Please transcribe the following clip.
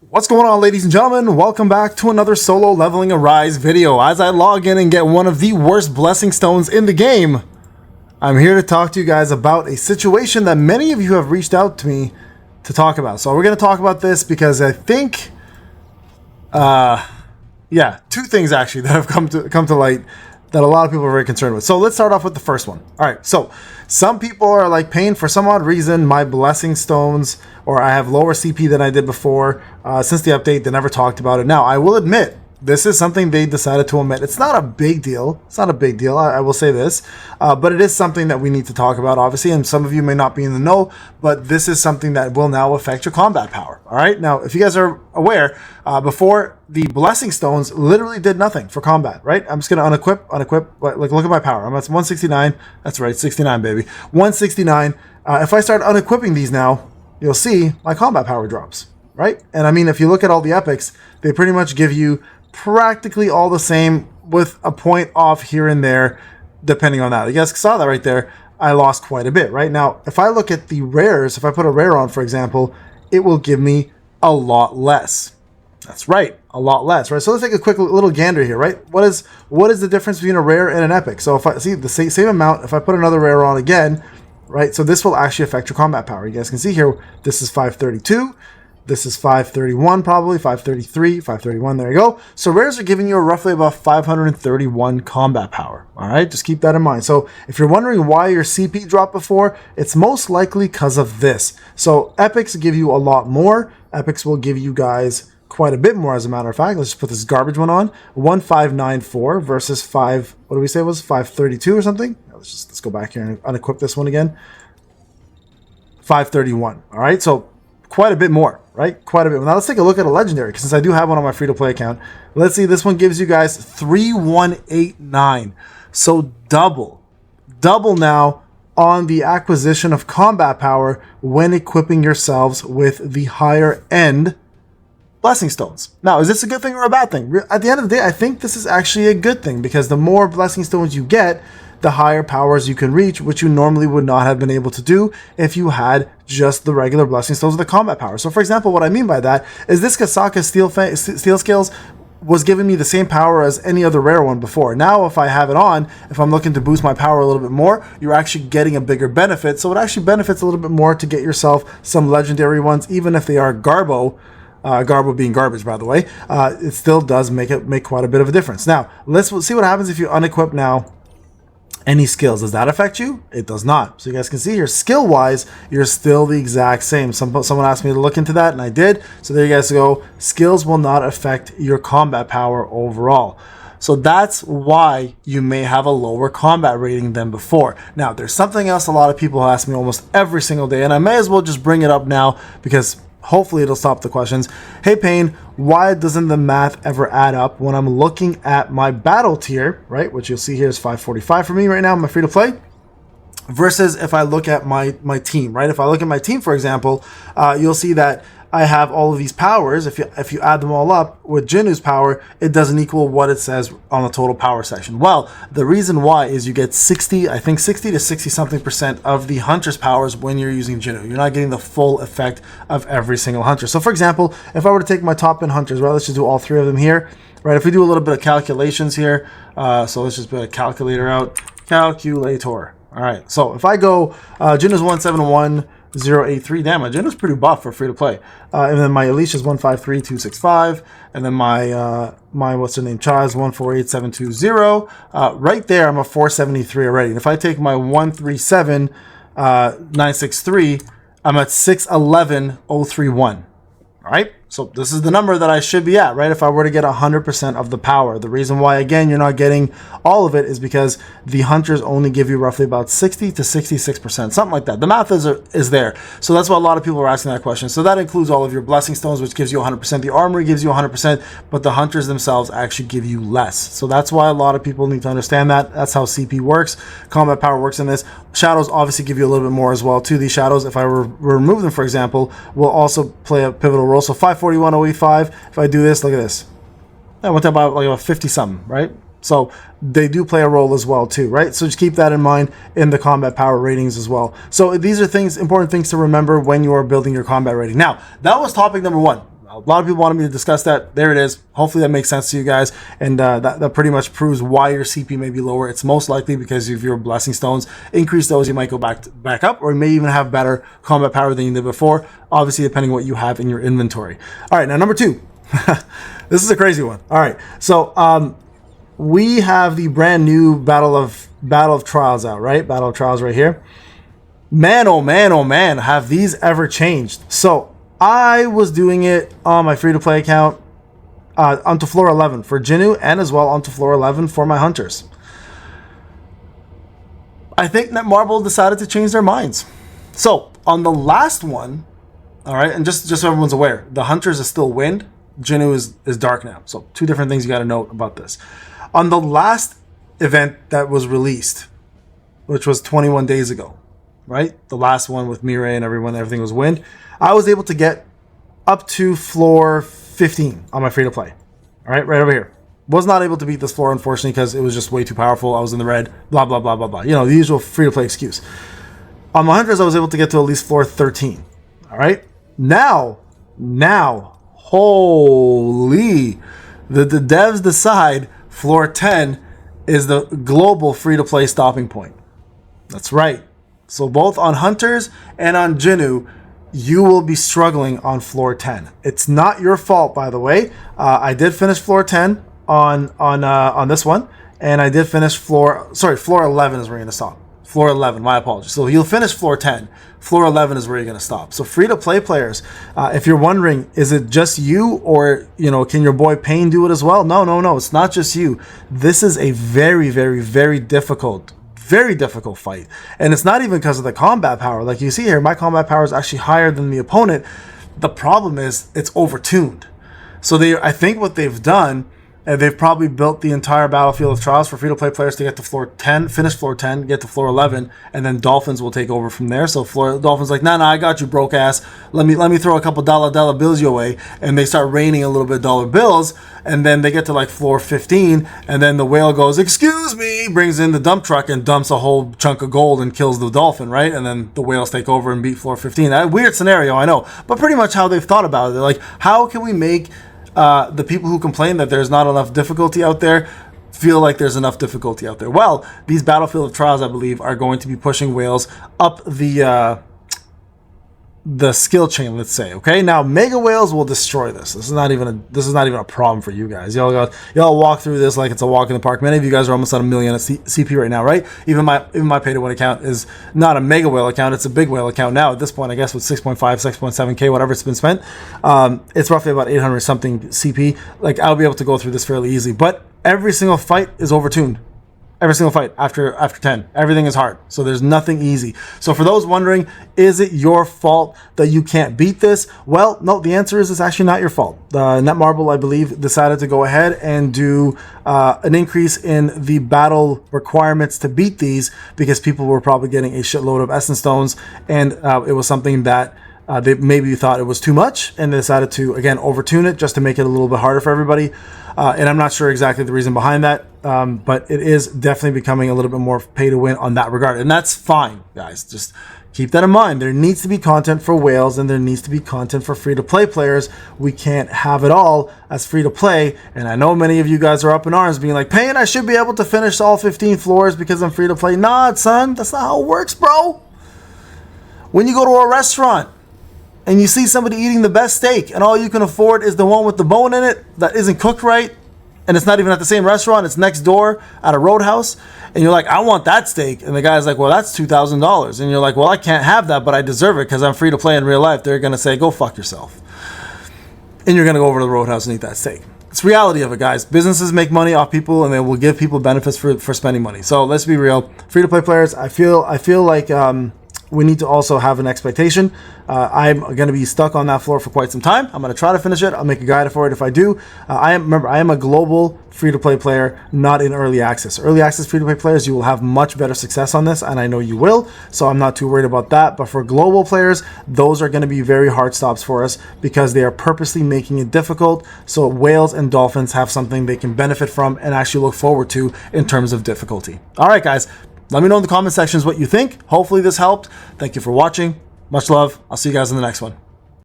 What's going on, ladies and gentlemen? Welcome back to another solo leveling Arise video. As I log in and get one of the worst blessing stones in the game, I'm here to talk to you guys about a situation that many of you have reached out to me to talk about. So we're going to talk about this because I think, two things actually that have come to light that a lot of people are very concerned with. So let's start off with the first one. All right, so some people are like, Payne, for some odd reason, my blessing stones, or I have lower CP than I did before. Since the update, they never talked about it. Now, I will admit, this is something they decided to omit. It's not a big deal. It's not a big deal, I will say this. But it is something that we need to talk about, obviously, and some of you may not be in the know, but this is something that will now affect your combat power. All right, now, if you guys are aware, before, the blessing stones literally did nothing for combat, right? I'm just going to unequip, like, look at my power. I'm at 169. That's right, 69, baby. 169. If I start unequipping these now, you'll see my combat power drops, right? And I mean, if you look at all the epics, they pretty much give you practically all the same with a point off here and there, depending on that. You guys saw that right there. I lost quite a bit, right? Now, if I look at the rares, if I put a rare on, for example, it will give me a lot less. That's right, a lot less, right? So let's take a quick little gander here, right? What is the difference between a rare and an epic? So if I see the same amount, if I put another rare on again, right? So this will actually affect your combat power. You guys can see here, this is 532. This is 531 probably, 533, 531, there you go. So rares are giving you roughly about 531 combat power, all right? Just keep that in mind. So if you're wondering why your CP dropped before, it's most likely because of this. So epics give you a lot more. Epics will give you guys quite a bit more, as a matter of fact. Let's just put this garbage one on. 1594 versus 5, what did we say it was? 532 or something? Let's go back here and unequip this one again. 531, all right? So quite a bit more, right? Quite a bit. Now let's take a look at a legendary, since I do have one on my free-to-play account. Let's see, this one gives you guys 3189. So double now on the acquisition of combat power when equipping yourselves with the higher end blessing stones. Now, is this a good thing or a bad thing? At the end of the day, I think this is actually a good thing, because the more blessing stones you get, the higher powers you can reach, which you normally would not have been able to do if you had just the regular blessing stones with the combat power. So for example, what I mean by that is this Kasaka steel scales was giving me the same power as any other rare one before. Now, if I have it on, if I'm looking to boost my power a little bit more, you're actually getting a bigger benefit. So it actually benefits a little bit more to get yourself some legendary ones, even if they are Garbo. Garbo being garbage, by the way. It still does make quite a bit of a difference. Now, let's see what happens if you unequip now any skills. Does that affect you? It does not. So you guys can see here, skill-wise, you're still the exact same. Someone asked me to look into that, and I did. So there you guys go. Skills will not affect your combat power overall. So that's why you may have a lower combat rating than before. Now, there's something else a lot of people ask me almost every single day, and I may as well just bring it up now because hopefully it'll stop the questions. Hey Payne, why doesn't the math ever add up when I'm looking at my battle tier, right? Which you'll see here is 545 for me right now, my free to play, versus if I look at my team, right? If I look at my team, for example, you'll see that I have all of these powers. If you add them all up with Jinu's power, it doesn't equal what it says on the total power section. Well, the reason why is you get 60 to 60-something% of the hunter's powers when you're using Jinu. You're not getting the full effect of every single hunter. So for example, if I were to take my top end hunters, right, let's just do all three of them here, right? If we do a little bit of calculations here, so let's just put a calculator out, calculator. All right, so if I go, Jinu's 171083, damn, my Jinu's pretty buff for free to play. And then my Alicia's 153265, and then my what's her name, Chai's 148720. Right there, I'm a 473 already. And if I take my 137963, I'm at 611031. All right, so this is the number that I should be at, right? If I were to get 100% of the power. The reason why, again, you're not getting all of it is because the hunters only give you roughly about 60 to 66%, something like that. The math is there. So that's why a lot of people are asking that question. So that includes all of your blessing stones, which gives you 100%. The armory gives you 100%, but the hunters themselves actually give you less. So that's why a lot of people need to understand that. That's how CP works. Combat power works in this. Shadows obviously give you a little bit more as well, too. These shadows, if I remove them, for example, will also play a pivotal role. So 541.085, if I do this, look at this. I went to about like a 50 something, right? So they do play a role as well too, right? So just keep that in mind in the combat power ratings as well. So these are important things to remember when you are building your combat rating. Now, that was topic number one. A lot of people wanted me to discuss that. There it is. Hopefully that makes sense to you guys. And that pretty much proves why your CP may be lower. It's most likely because if your blessing stones increase those, you might go back up, or you may even have better combat power than you did before. Obviously, depending on what you have in your inventory. All right, now number 2. This is a crazy one. All right, so we have the brand new Battle of Trials out, right? Battle of Trials right here. Man, oh man, oh man, have these ever changed? So I was doing it on my free-to-play account onto floor 11 for Jinnu, and as well onto floor 11 for my hunters. I think Netmarble decided to change their minds. So on the last one, all right, and just so everyone's aware, the hunters is still wind, Jinnu is dark now. So 2 different things you got to note about this. On the last event that was released, which was 21 days ago, right? The last one with Mirai and everything was wind. I was able to get up to floor 15 on my free-to-play. All right, right over here. Was not able to beat this floor, unfortunately, because it was just way too powerful. I was in the red, blah, blah, blah, blah, blah. You know, the usual free-to-play excuse. On my hunters, I was able to get to at least floor 13. All right? Now, holy, the devs decide floor 10 is the global free-to-play stopping point. That's right. So both on hunters and on Jinnu, you will be struggling on floor 10. It's not your fault, by the way. I did finish floor 10 on this one, and I did finish floor 11 is where you're gonna stop. Floor 11, my apologies. So you'll finish floor 10. Floor 11 is where you're gonna stop. So free-to-play players, if you're wondering, is it just you, or can your boy Payne do it as well? No. It's not just you. This is a very, very, very difficult fight, and it's not even because of the combat power. Like you see here, my combat power is actually higher than the opponent. The problem is it's overtuned. So I think what they've done, they've probably built the entire battlefield of trials for free-to-play players to get to floor 10, finish floor 10, get to floor 11, and then Dolphins will take over from there. So Dolphins like, nah, I got you, broke ass. Let me throw a couple dollar bills your way, and they start raining a little bit of dollar bills, and then they get to like floor 15, and then the whale goes, excuse me, brings in the dump truck and dumps a whole chunk of gold and kills the dolphin, right? And then the whales take over and beat floor 15. That weird scenario, I know, but pretty much how they've thought about it. They're like, how can we make the people who complain that there's not enough difficulty out there feel like there's enough difficulty out there? Well, these Battlefield of Trials, I believe, are going to be pushing whales up the skill chain, let's say. Okay, now mega whales will destroy this. This is not even a problem for you guys. Y'all walk through this like it's a walk in the park. Many of you guys are almost at 1 million at CP right now, right? Even my pay to win account is not a mega whale account, it's a big whale account now at this point. I guess with 6.5 6.7k, whatever it's been spent, it's roughly about 800 something CP. Like, I'll be able to go through this fairly easily, but every single fight is overtuned. Every single fight after 10. Everything is hard. So there's nothing easy. So for those wondering, is it your fault that you can't beat this? Well, no, the answer is it's actually not your fault. Netmarble, I believe, decided to go ahead and do an increase in the battle requirements to beat these, because people were probably getting a shitload of Essence Stones, and it was something that they maybe thought it was too much, and they decided to, again, overtune it just to make it a little bit harder for everybody. And I'm not sure exactly the reason behind that, but it is definitely becoming a little bit more pay to win on that regard. And that's fine, guys. Just keep that in mind. There needs to be content for whales, and there needs to be content for free-to-play players. We can't have it all as free-to-play. And I know many of you guys are up in arms being like, Payne, I should be able to finish all 15 floors because I'm free-to-play. Nah, son, that's not how it works, bro. When you go to a restaurant and you see somebody eating the best steak, and all you can afford is the one with the bone in it that isn't cooked right, and it's not even at the same restaurant, it's next door at a roadhouse, and you're like, I want that steak, and the guy's like, well, that's $2,000, and you're like, well, I can't have that, but I deserve it because I'm free to play in real life. They're going to say, go fuck yourself, and you're going to go over to the roadhouse and eat that steak. It's the reality of it, guys. Businesses make money off people, and they will give people benefits for spending money. So let's be real. Free-to-play players, I feel like we need to also have an expectation. I'm going to be stuck on that floor for quite some time. I'm going to try to finish it. I'll make a guide for it if I do. I am a global free-to-play player, not in early access. Early access free-to-play players, you will have much better success on this, and I know you will, so I'm not too worried about that. But for global players, those are going to be very hard stops for us because they are purposely making it difficult, so whales and dolphins have something they can benefit from and actually look forward to in terms of difficulty. All right, guys. Let me know in the comment sections what you think. Hopefully this helped. Thank you for watching. Much love. I'll see you guys in the next one.